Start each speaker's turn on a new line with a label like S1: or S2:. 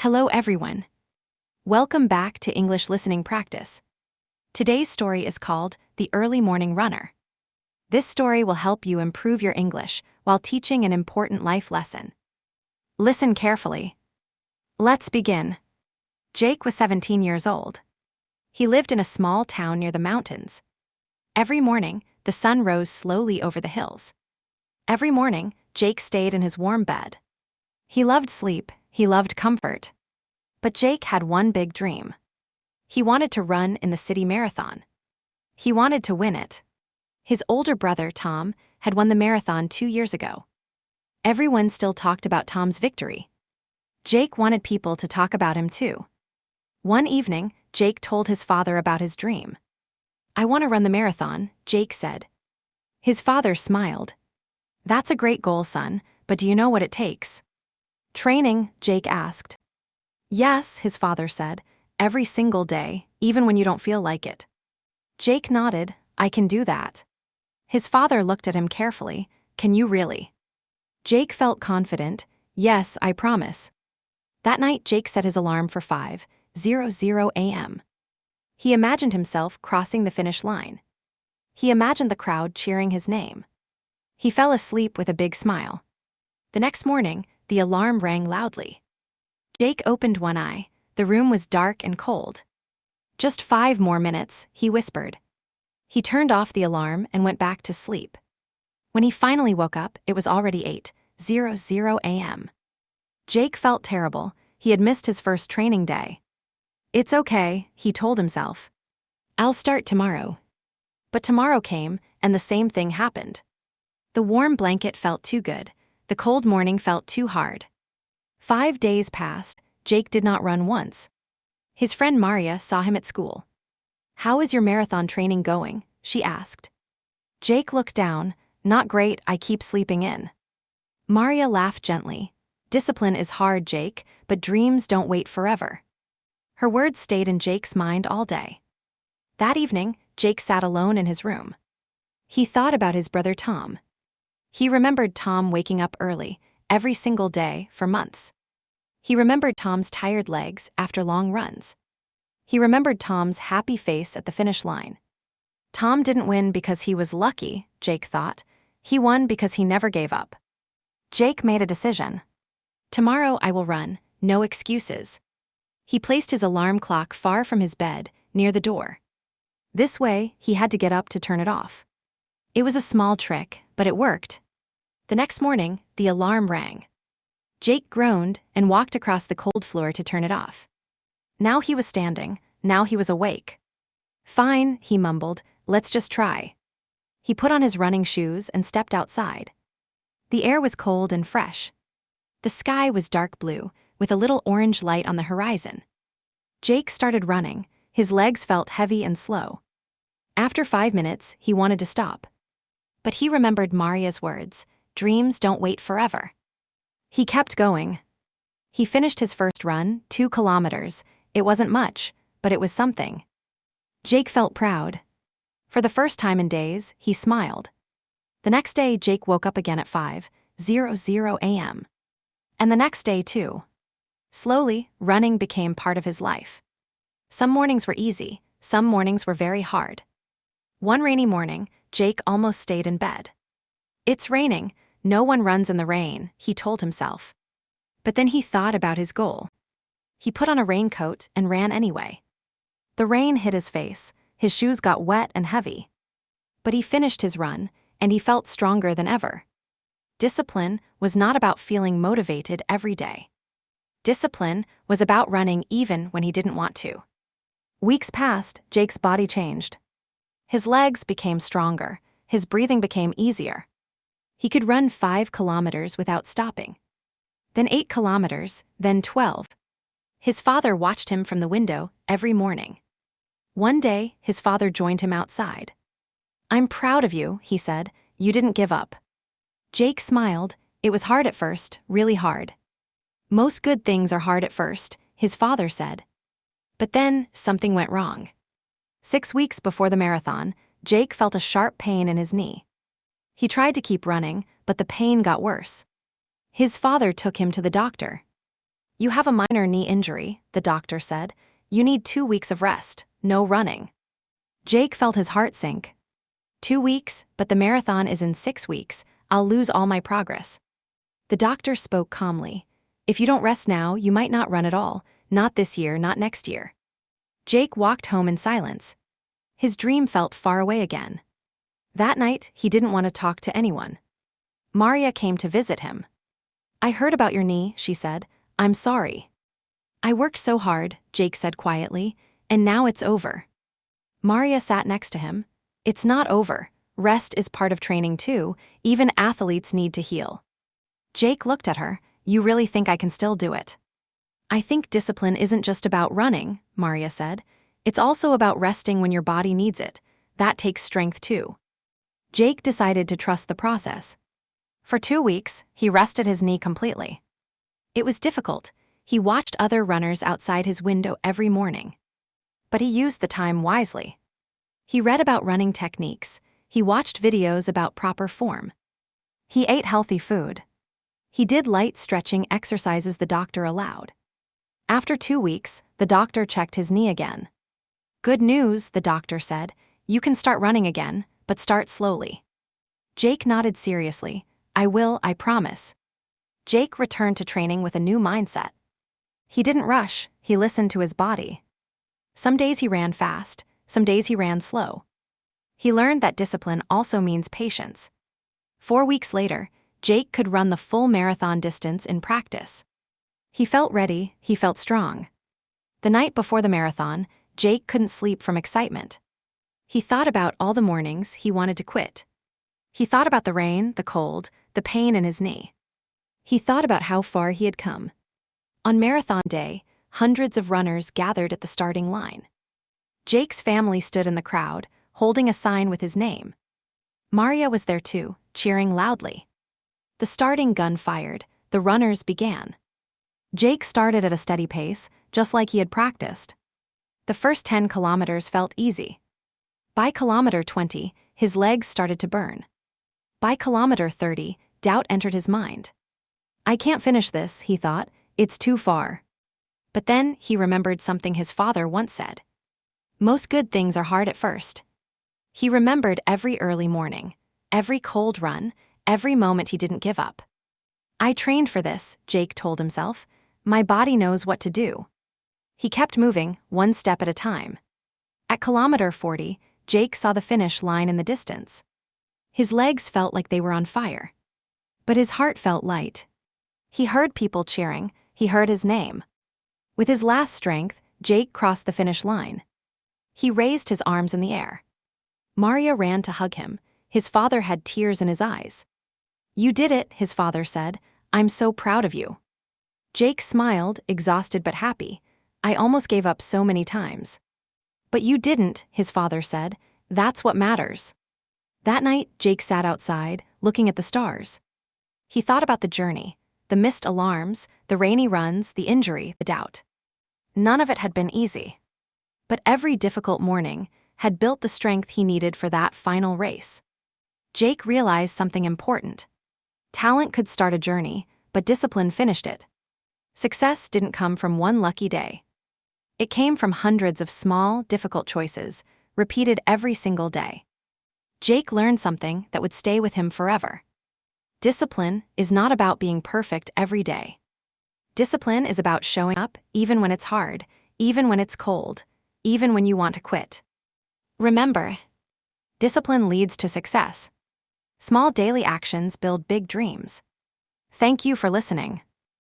S1: Hello everyone. Welcome back to English Listening Practice. Today's story is called The Early Morning Runner. This story will help you improve your English while teaching an important life lesson. Listen carefully. Let's begin. Jake was 17 years old. He lived in a small town near the mountains. Every morning, the sun rose slowly over the hills. Every morning, Jake stayed in his warm bed. He loved sleep, he loved comfort. But Jake had one big dream. He wanted to run in the city marathon. He wanted to win it. His older brother, Tom, had won the marathon 2 years ago. Everyone still talked about Tom's victory. Jake wanted people to talk about him too. One evening, Jake told his father about his dream. "I want to run the marathon," Jake said. His father smiled. "That's a great goal, son, but do you know what it takes?" "Training," Jake asked. "Yes," his father said, "every single day, even when you don't feel like it." Jake nodded. "I can do that." His father looked at him carefully. "Can you really?" Jake felt confident. "Yes, I promise." That night, Jake set his alarm for 5:00 a.m. He imagined himself crossing the finish line. He imagined the crowd cheering his name. He fell asleep with a big smile. The next morning, the alarm rang loudly. Jake opened one eye. The room was dark and cold. "Just 5 more minutes," he whispered. He turned off the alarm and went back to sleep. When he finally woke up, it was already 8:00 a.m. Jake felt terrible. He had missed his first training day. "It's okay," he told himself. "I'll start tomorrow." But tomorrow came, and the same thing happened. The warm blanket felt too good. The cold morning felt too hard. 5 days passed. Jake did not run once. His friend Maria saw him at school. "How is your marathon training going?" she asked. Jake looked down. "Not great, I keep sleeping in." Maria laughed gently. "Discipline is hard, Jake, but dreams don't wait forever." Her words stayed in Jake's mind all day. That evening, Jake sat alone in his room. He thought about his brother Tom. He remembered Tom waking up early, every single day, for months. He remembered Tom's tired legs after long runs. He remembered Tom's happy face at the finish line. Tom didn't win because he was lucky, Jake thought. He won because he never gave up. Jake made a decision. "Tomorrow I will run, no excuses." He placed his alarm clock far from his bed, near the door. This way, he had to get up to turn it off. It was a small trick, but it worked. The next morning, the alarm rang. Jake groaned and walked across the cold floor to turn it off. Now he was standing, now he was awake. "Fine," he mumbled, "let's just try." He put on his running shoes and stepped outside. The air was cold and fresh. The sky was dark blue, with a little orange light on the horizon. Jake started running. His legs felt heavy and slow. After 5 minutes, he wanted to stop. But he remembered Maria's words, "Dreams don't wait forever." He kept going. He finished his first run, 2 kilometers. It wasn't much, but it was something. Jake felt proud. For the first time in days, he smiled. The next day, Jake woke up again at 5:00 a.m. And the next day, too. Slowly, running became part of his life. Some mornings were easy, some mornings were very hard. One rainy morning, Jake almost stayed in bed. "It's raining. No one runs in the rain," he told himself. But then he thought about his goal. He put on a raincoat and ran anyway. The rain hit his face, his shoes got wet and heavy. But he finished his run, and he felt stronger than ever. Discipline was not about feeling motivated every day. Discipline was about running even when he didn't want to. Weeks passed, Jake's body changed. His legs became stronger, his breathing became easier. He could run 5 kilometers without stopping. Then 8 kilometers, then 12. His father watched him from the window every morning. One day, his father joined him outside. "I'm proud of you," he said. "You didn't give up." Jake smiled. "It was hard at first, really hard." "Most good things are hard at first," his father said. But then, something went wrong. 6 weeks before the marathon, Jake felt a sharp pain in his knee. He tried to keep running, but the pain got worse. His father took him to the doctor. You have a minor knee injury, the doctor said. You need 2 weeks of rest, no running. Jake felt his heart sink. 2 weeks, but the marathon is in 6 weeks. I'll lose all my progress. The doctor spoke calmly. If you don't rest now, you might not run at all. Not this year, not next year. Jake walked home in silence. His dream felt far away again. That night, he didn't want to talk to anyone. Maria came to visit him. I heard about your knee, she said. I'm sorry. I worked so hard, Jake said quietly, and now it's over. Maria sat next to him. It's not over. Rest is part of training too. Even athletes need to heal. Jake looked at her. You really think I can still do it? I think discipline isn't just about running, Maria said. It's also about resting when your body needs it. That takes strength too. Jake decided to trust the process. For 2 weeks, he rested his knee completely. It was difficult. He watched other runners outside his window every morning. But he used the time wisely. He read about running techniques. He watched videos about proper form. He ate healthy food. He did light stretching exercises the doctor allowed. After 2 weeks, the doctor checked his knee again. Good news, the doctor said. You can start running again, but start slowly. Jake nodded seriously. I will, I promise. Jake returned to training with a new mindset. He didn't rush, he listened to his body. Some days he ran fast, some days he ran slow. He learned that discipline also means patience. 4 weeks later, Jake could run the full marathon distance in practice. He felt ready, he felt strong. The night before the marathon, Jake couldn't sleep from excitement. He thought about all the mornings he wanted to quit. He thought about the rain, the cold, the pain in his knee. He thought about how far he had come. On marathon day, hundreds of runners gathered at the starting line. Jake's family stood in the crowd, holding a sign with his name. Maria was there too, cheering loudly. The starting gun fired, the runners began. Jake started at a steady pace, just like he had practiced. The first 10 kilometers felt easy. By kilometer 20, his legs started to burn. By kilometer 30, doubt entered his mind. I can't finish this, he thought, it's too far. But then he remembered something his father once said. Most good things are hard at first. He remembered every early morning, every cold run, every moment he didn't give up. I trained for this, Jake told himself. My body knows what to do. He kept moving, one step at a time. At kilometer 40, Jake saw the finish line in the distance. His legs felt like they were on fire. But his heart felt light. He heard people cheering, he heard his name. With his last strength, Jake crossed the finish line. He raised his arms in the air. Maria ran to hug him. His father had tears in his eyes. You did it, his father said. I'm so proud of you. Jake smiled, exhausted but happy. I almost gave up so many times. But you didn't, his father said. That's what matters. That night, Jake sat outside, looking at the stars. He thought about the journey, the missed alarms, the rainy runs, the injury, the doubt. None of it had been easy. But every difficult morning had built the strength he needed for that final race. Jake realized something important. Talent could start a journey, but discipline finished it. Success didn't come from one lucky day. It came from hundreds of small, difficult choices, repeated every single day. Jake learned something that would stay with him forever. Discipline is not about being perfect every day. Discipline is about showing up even when it's hard, even when it's cold, even when you want to quit. Remember, discipline leads to success. Small daily actions build big dreams. Thank you for listening.